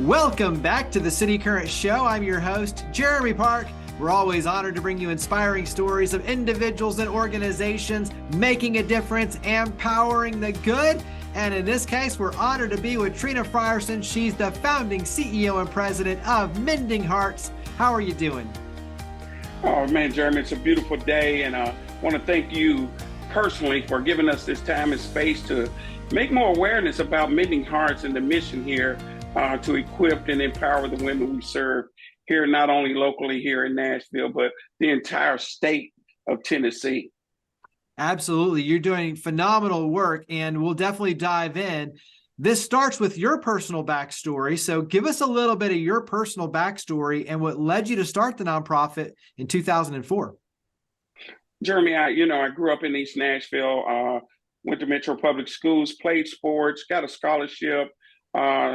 Welcome back to the City Current Show. I'm your host, Jeremy Park. We're always honored to bring you inspiring stories of individuals and organizations making a difference, empowering the good. And in this case, we're honored to be with Trina Frierson. She's the founding CEO and president of Mending Hearts. How are you doing? Oh man, Jeremy, it's a beautiful day, and I want to thank you personally for giving us this time and space to make more awareness about Mending Hearts and the mission here to equip and empower the women we serve here, not only locally here in Nashville, but the entire state of Tennessee. Absolutely. You're doing phenomenal work, and we'll definitely dive in. This starts with your personal backstory. So give us a little bit of your personal backstory and what led you to start the nonprofit in 2004. Jeremy, I grew up in East Nashville, went to Metro Public Schools, played sports, got a scholarship,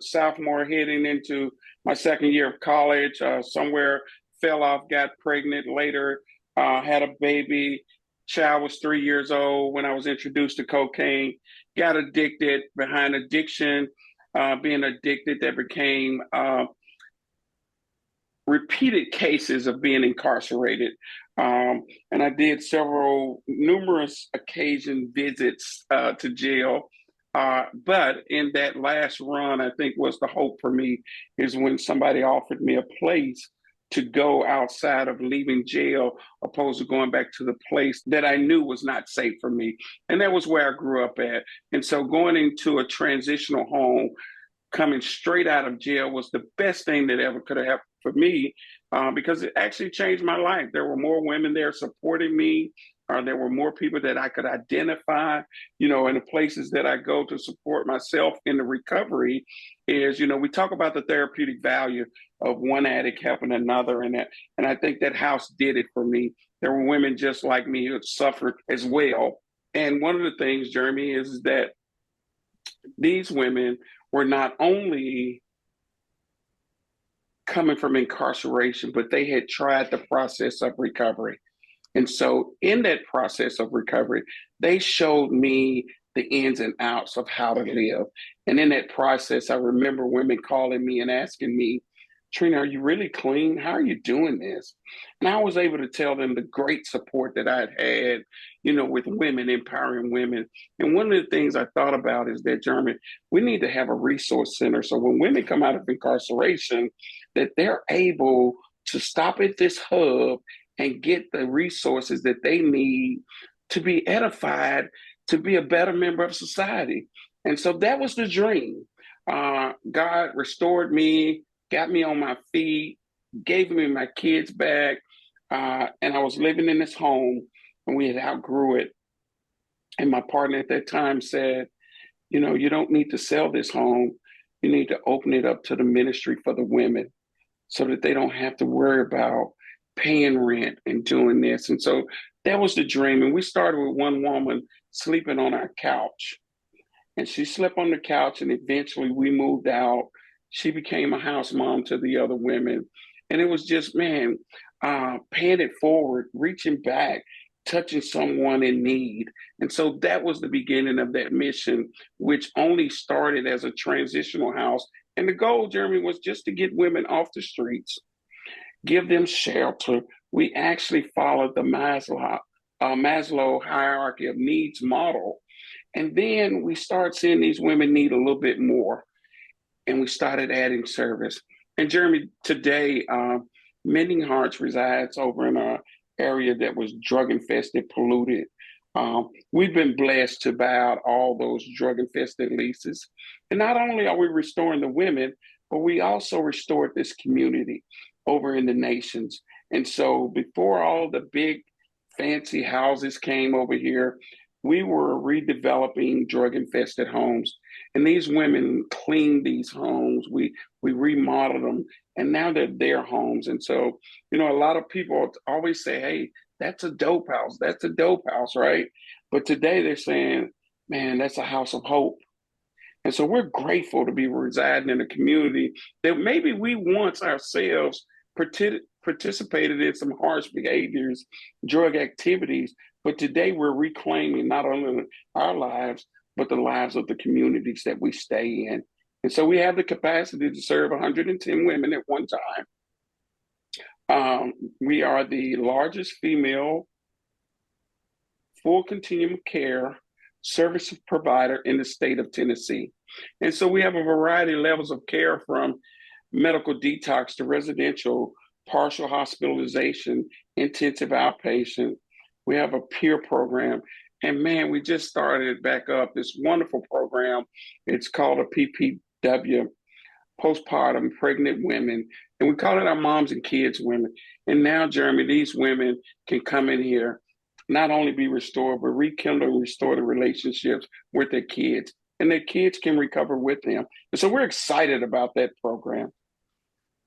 sophomore heading into my second year of college, somewhere fell off, got pregnant later, had a baby. Child was 3 years old when I was introduced to cocaine, got addicted. Behind addiction, being addicted, there became repeated cases of being incarcerated. And I did numerous occasion visits to jail. But in that last run, I think was the hope for me is when somebody offered me a place to go outside of leaving jail, opposed to going back to the place that I knew was not safe for me. And that was where I grew up at. And so going into a transitional home, coming straight out of jail was the best thing that ever could have happened for me because it actually changed my life. There were more women there supporting me. There were more people that I could identify, in the places that I go to support myself in the recovery is, we talk about the therapeutic value of one addict helping another. And I think that house did it for me. There were women just like me who had suffered as well. And one of the things, Jeremy, is that these women were not only coming from incarceration, but they had tried the process of recovery. And so in that process of recovery, they showed me the ins and outs of how to live. And in that process, I remember women calling me and asking me, Trina, are you really clean? How are you doing this? And I was able to tell them the great support that I'd had, with women, empowering women. And one of the things I thought about is that, Jeremy, we need to have a resource center. So when women come out of incarceration, that they're able to stop at this hub and get the resources that they need to be edified, to be a better member of society. And so that was the dream. God restored me, got me on my feet, gave me my kids back, and I was living in this home, and we had outgrew it. And my partner at that time said, you don't need to sell this home. You need to open it up to the ministry for the women so that they don't have to worry about paying rent and doing this. And so that was the dream. And we started with one woman sleeping on our couch. And she slept on the couch, and eventually we moved out. She became a house mom to the other women. And it was just, paying it forward, reaching back, touching someone in need. And so that was the beginning of that mission, which only started as a transitional house. And the goal, Jeremy, was just to get women off the streets, give them shelter. We actually followed the Maslow hierarchy of needs model. And then we started seeing these women need a little bit more. And we started adding service. And Jeremy, today, Mending Hearts resides over in an area that was drug infested, polluted. We've been blessed to buy out all those drug infested leases. And not only are we restoring the women, but we also restored this community over in the nations. And so before all the big fancy houses came over here, we were redeveloping drug-infested homes. And these women cleaned these homes. We remodeled them, and now they're their homes. And so, a lot of people always say, hey, that's a dope house. That's a dope house, right? But today they're saying, man, that's a house of hope. And so we're grateful to be residing in a community that maybe we once ourselves participated in some harsh behaviors, drug activities, but today we're reclaiming not only our lives, but the lives of the communities that we stay in. And so we have the capacity to serve 110 women at one time. We are the largest female full continuum care service provider in the state of Tennessee. And so we have a variety of levels of care, from medical detox to residential, partial hospitalization, intensive outpatient. We have a peer program. And man, we just started back up this wonderful program. It's called a PPW, postpartum pregnant women. And we call it our moms and kids women. And now, Jeremy, these women can come in here, not only be restored, but rekindle and restore the relationships with their kids. And their kids can recover with them. And so we're excited about that program.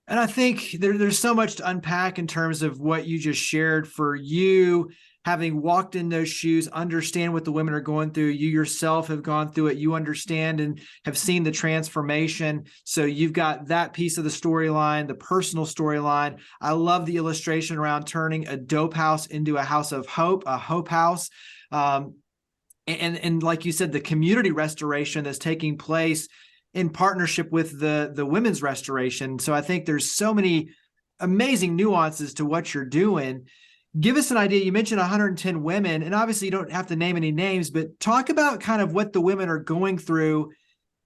And I think there's so much to unpack in terms of what you just shared. For you, having walked in those shoes, understand what the women are going through. You yourself have gone through it. You understand and have seen the transformation. So you've got that piece of the storyline, the personal storyline. I love the illustration around turning a dope house into a house of hope, a hope house. And like you said, the community restoration that's taking place in partnership with the women's restoration. So I think there's so many amazing nuances to what you're doing. Give us an idea. You mentioned 110 women, and obviously you don't have to name any names, but talk about kind of what the women are going through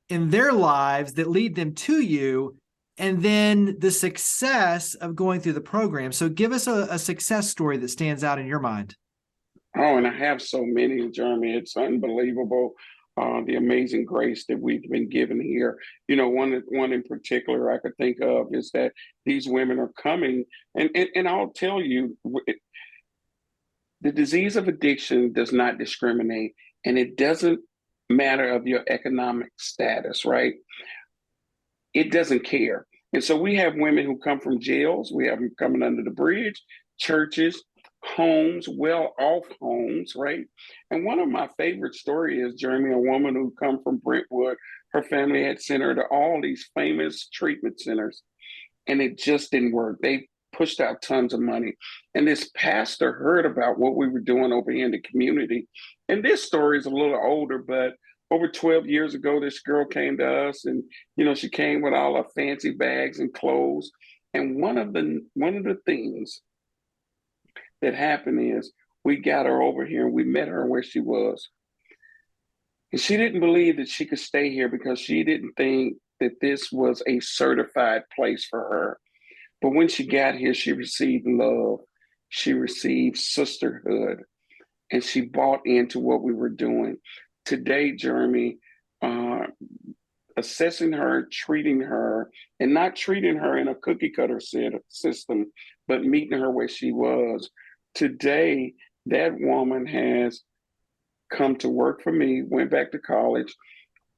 in their lives that lead them to you, and then the success of going through the program. So give us a success story that stands out in your mind. Oh, and I have so many, Jeremy. It's unbelievable. The amazing grace that we've been given here. You know, one in particular I could think of is that these women are coming, and I'll tell you, the disease of addiction does not discriminate, and it doesn't matter of your economic status, right? It doesn't care. And so we have women who come from jails, we have them coming under the bridge, churches, homes, well off homes, right? And one of my favorite stories is, Jeremy, a woman who come from Brentwood. Her family had sent her to all these famous treatment centers, and it just didn't work. They pushed out tons of money. And this pastor heard about what we were doing over here in the community. And this story is a little older, but over 12 years ago, this girl came to us, and she came with all her fancy bags and clothes. And one of the things that happened is we got her over here and we met her where she was. And she didn't believe that she could stay here because she didn't think that this was a certified place for her. But when she got here, she received love, she received sisterhood, and she bought into what we were doing. Today, Jeremy, assessing her, treating her, and not treating her in a cookie cutter system, but meeting her where she was. Today, that woman has come to work for me, went back to college,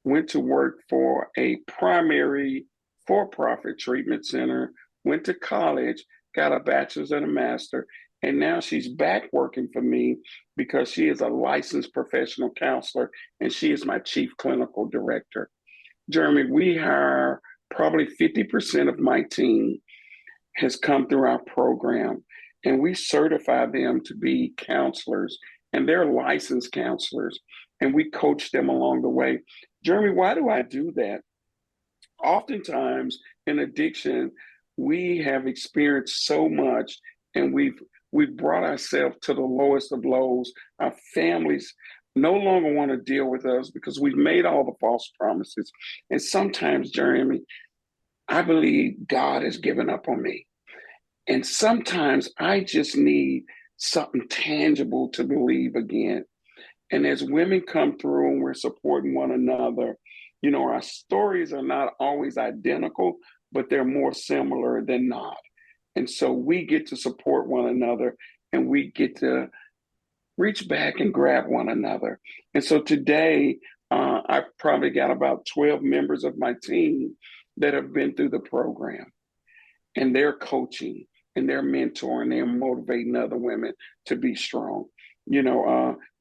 went to work for a primary for-profit treatment center, went to college, got a bachelor's and a master, and now she's back working for me because she is a licensed professional counselor and she is my chief clinical director. Jeremy, we hire probably 50% of my team has come through our program, and we certify them to be counselors, and they're licensed counselors, and we coach them along the way. Jeremy, why do I do that? Oftentimes in addiction, we have experienced so much, and we've brought ourselves to the lowest of lows. Our families no longer want to deal with us because we've made all the false promises. And sometimes, Jeremy, I believe God has given up on me. And sometimes I just need something tangible to believe again. And as women come through and we're supporting one another, our stories are not always identical, but they're more similar than not. And so we get to support one another, and we get to reach back and grab one another. And so today, I've probably got about 12 members of my team that have been through the program, and they're coaching and they're mentoring, they're motivating other women to be strong.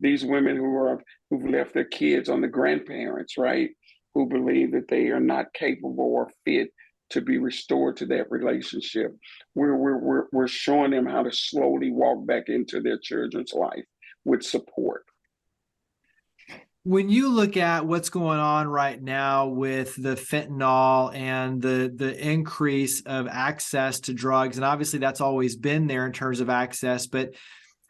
These women who've left their kids on the grandparents, right? Who believe that they are not capable or fit to be restored to that relationship. We're showing them how to slowly walk back into their children's life with support. When you look at what's going on right now with the fentanyl and the increase of access to drugs, and obviously that's always been there in terms of access, but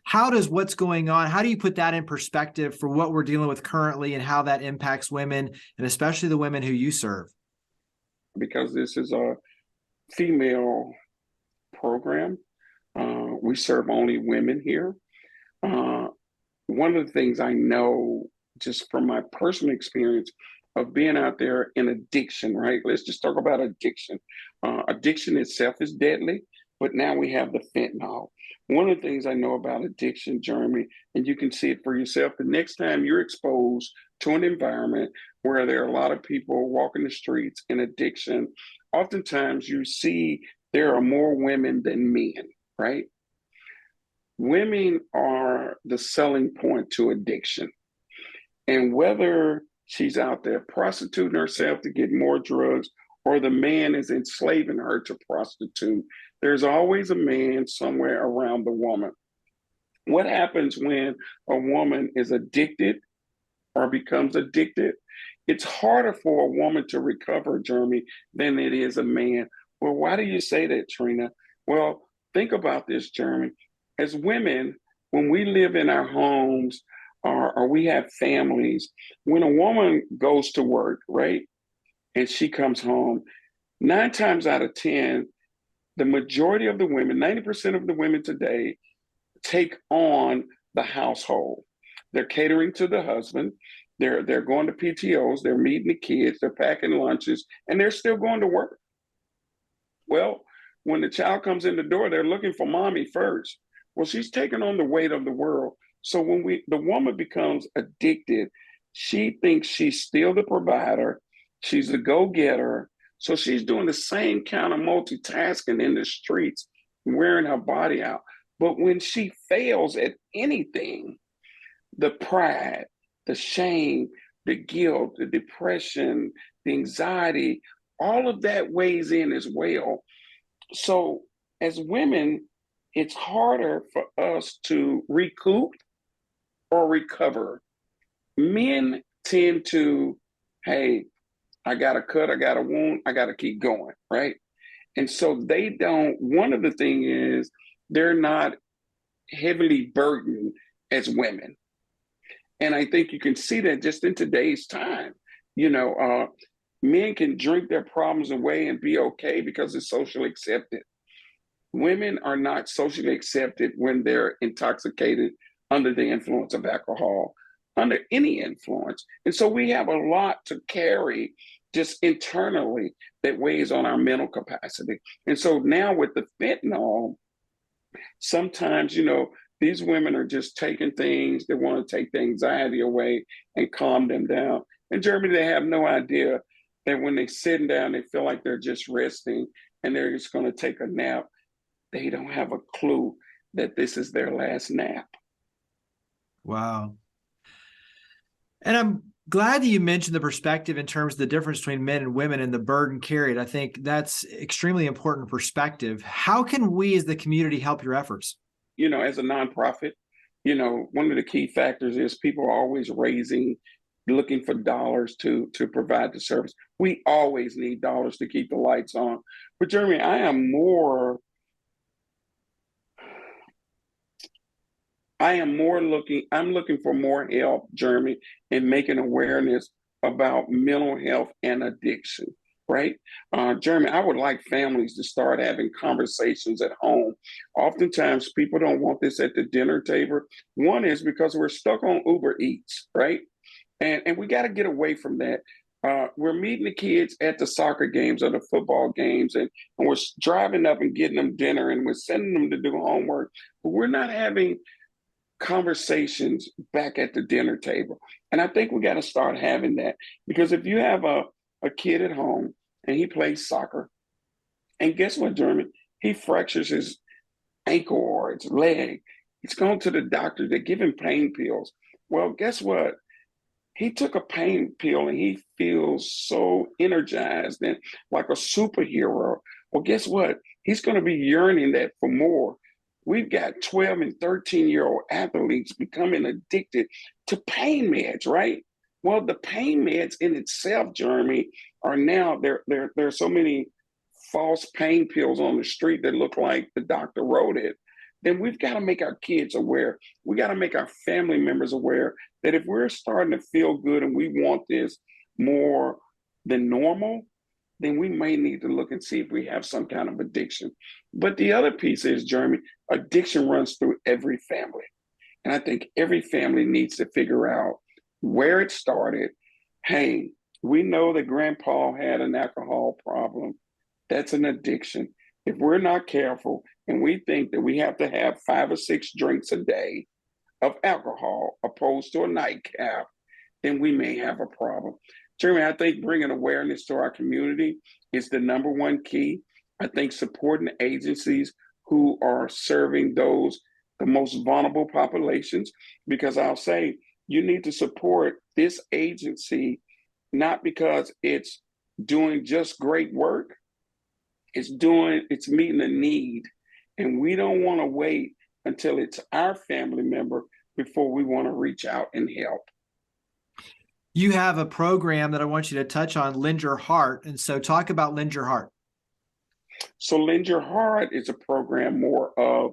how does what's going on, how do you put that in perspective for what we're dealing with currently and how that impacts women, and especially the women who you serve? Because this is a female program. We serve only women here. Uh, One of the things I know just from my personal experience of being out there in addiction, right? Let's just talk about addiction. Addiction itself is deadly, but now we have the fentanyl. One of the things I know about addiction, Jeremy, and you can see it for yourself, the next time you're exposed to an environment where there are a lot of people walking the streets in addiction, oftentimes you see there are more women than men, right? Women are the selling point to addiction. And whether she's out there prostituting herself to get more drugs or the man is enslaving her to prostitute, there's always a man somewhere around the woman. What happens when a woman is addicted or becomes addicted? It's harder for a woman to recover, Jeremy, than it is a man. Well, why do you say that, Trina? Well, think about this, Jeremy. As women, when we live in our homes or we have families, when a woman goes to work, right, and she comes home, 9 times out of 10, the majority of the women, 90% of the women today, take on the household. They're catering to the husband. They're going to PTOs. They're meeting the kids. They're packing lunches, and they're still going to work. Well, when the child comes in the door, they're looking for mommy first. Well, she's taking on the weight of the world. So when the woman becomes addicted, she thinks she's still the provider. She's the go-getter. So she's doing the same kind of multitasking in the streets, wearing her body out. But when she fails at anything, the pride, the shame, the guilt, the depression, the anxiety, all of that weighs in as well. So as women, it's harder for us to recoup or recover. Men tend to, hey, I got a cut, I got a wound, I got to keep going, right? And so they don't, one of the things is they're not heavily burdened as women. And I think you can see that just in today's time. You know, men can drink their problems away and be okay because it's socially accepted. Women are not socially accepted when they're intoxicated under the influence of alcohol, under any influence. And so we have a lot to carry just internally that weighs on our mental capacity. And so now with the fentanyl, sometimes, these women are just taking things, they want to take the anxiety away and calm them down. In Germany, they have no idea that when they're sitting down, they feel like they're just resting and they're just going to take a nap. They don't have a clue that this is their last nap. Wow. And I'm glad that you mentioned the perspective in terms of the difference between men and women and the burden carried. I think that's extremely important perspective. How can we as the community help your efforts? As a nonprofit, one of the key factors is people are always looking for dollars to provide the service. We always need dollars to keep the lights on. But Jeremy, I'm looking for more help, Jeremy, in making awareness about mental health and addiction, right? Jeremy, I would like families to start having conversations at home. Oftentimes, people don't want this at the dinner table. One is because we're stuck on Uber Eats, right? And we got to get away from that. We're meeting the kids at the soccer games or the football games, and we're driving up and getting them dinner, and we're sending them to do homework. But we're not having conversations back at the dinner table. And I think we got to start having that, because if you have a kid at home and he plays soccer, and guess what, Jeremy? He fractures his ankle or his leg. He's gone to the doctor. They give him pain pills. Well, guess what? He took a pain pill and he feels so energized and like a superhero. Well, guess what? He's going to be yearning that for more. We've got 12 and 13-year-old athletes becoming addicted to pain meds, right? Well, the pain meds in itself, Jeremy, are now there are so many false pain pills on the street that look like the doctor wrote it. Then we've got to make our kids aware. We got to make our family members aware that if we're starting to feel good and we want this more than normal, then we may need to look and see if we have some kind of addiction. But the other piece is, Jeremy, addiction runs through every family. And I think every family needs to figure out where it started. Hey, we know that grandpa had an alcohol problem. That's an addiction. If we're not careful and we think that we have to have 5 or 6 drinks a day of alcohol opposed to a nightcap, then we may have a problem. Jeremy, I think bringing awareness to our community is the number one key. I think supporting agencies who are serving the most vulnerable populations, because I'll say you need to support this agency, not because it's doing just great work, it's meeting a need. And we don't want to wait until it's our family member before we want to reach out and help. You have a program that I want you to touch on, Lend Your Heart. And so talk about Lend Your Heart. So Lend Your Heart is a program more of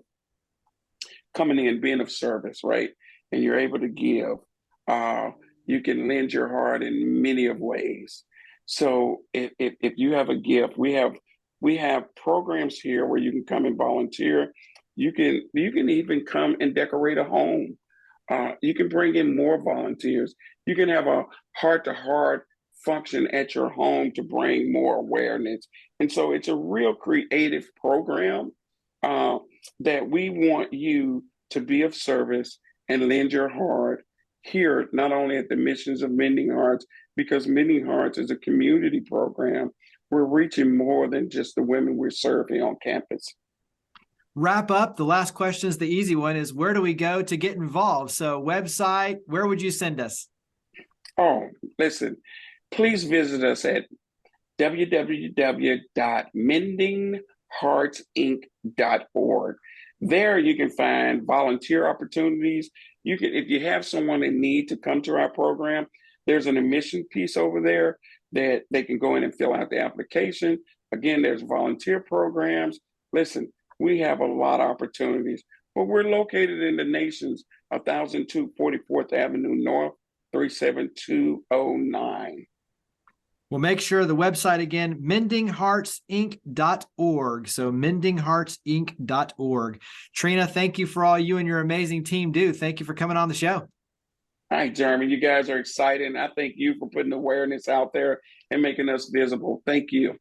coming in, being of service, right? And you're able to give. You can lend your heart in many of ways. So if you have a gift, we have programs here where you can come and volunteer. You can even come and decorate a home. You can bring in more volunteers. You can have a heart-to-heart function at your home to bring more awareness. And so it's a real creative program that we want you to be of service and lend your heart here, not only at the missions of Mending Hearts, because Mending Hearts is a community program. We're reaching more than just the women we're serving on campus. Wrap up. The last question is the easy one, is where do we go to get involved? So website, where would you send us? Oh, listen, please visit us at www.mendingheartsinc.org. There you can find volunteer opportunities. If you have someone in need to come to our program, there's an admission piece over there that they can go in and fill out the application. Again, there's volunteer programs. Listen, we have a lot of opportunities, but we're located in the nation's 1002 44th Avenue North, 37209. Well, make sure the website again, mendingheartsinc.org. So mendingheartsinc.org. Trina, thank you for all you and your amazing team do. Thank you for coming on the show. All right, Jeremy, you guys are exciting. I thank you for putting awareness out there and making us visible. Thank you.